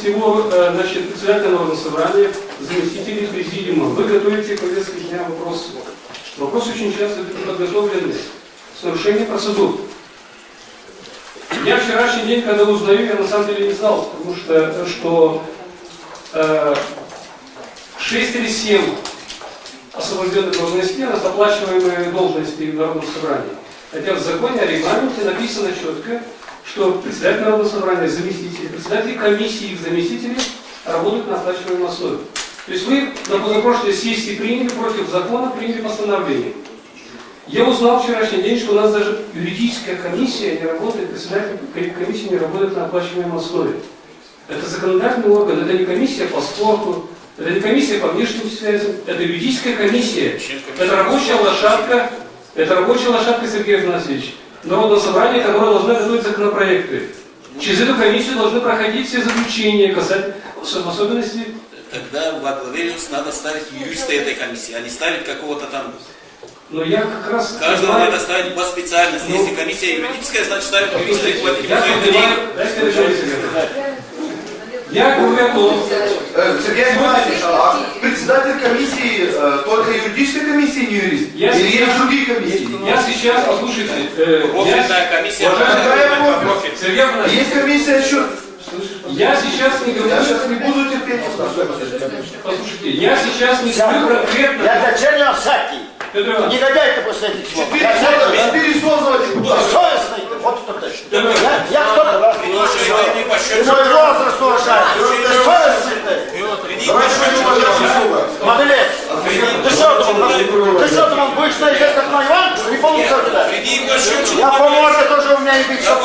всего, значит, председателя Народного собрания, заместителей президиума. Вы готовите повестки дня вопросы. Вопросы очень часто подготовлены с нарушением процедур. Я вчерашний день, когда узнаю, я на самом деле не знал, потому что 6 или 7 освобожденных должностей, у нас оплачиваемые должности в Народном собрании. Хотя в законе о регламенте написано четко, что председатель Народного собрания, заместители, председатели комиссии и их заместители работают на оплачиваемой основе. То есть вы на позапрошлой сессии приняли против закона, приняли постановление. Я узнал в вчерашний день, что у нас даже юридическая комиссия не работает, председатель комиссии не работает на оплачиваемой основе. Это законодательный орган, это не комиссия по спорту, это не комиссия по внешним связям, это юридическая комиссия. Это рабочая лошадка Сергея Афанасьевича. Народного собрания, которое должно готовить законопроекты. Через эту комиссию должны проходить все заключения касательно, в особенности... Тогда во главе надо ставить юриста этой комиссии, а не ставить какого-то там... Но я как раз... Каждого надо ставить по специальности. Если комиссия юридическая, значит ставить юриста и платить. Я говорю о том... Сергей Афанасьевич, а председатель комиссии только юридической комиссии, не юрист? Или есть другие комиссии? Я сейчас, послушайте... Профильная комиссия... Сергей Афанасьевич... Есть комиссия еще... Я сейчас не говорю... Я сейчас не буду терпеть. Послушайте, я сейчас не говорю конкретно... Я дочернял всякий. Негодяй-то после этих слов. 4 созвана депутата. Совестный ты, вот кто точно. Я кто-то, да? Ты мой возраст уважаешь. Ты совестный ты. Моделец. Ты что думал, будешь наезжать как на Иван? Не получится. Я по морде тоже у меня не бить, что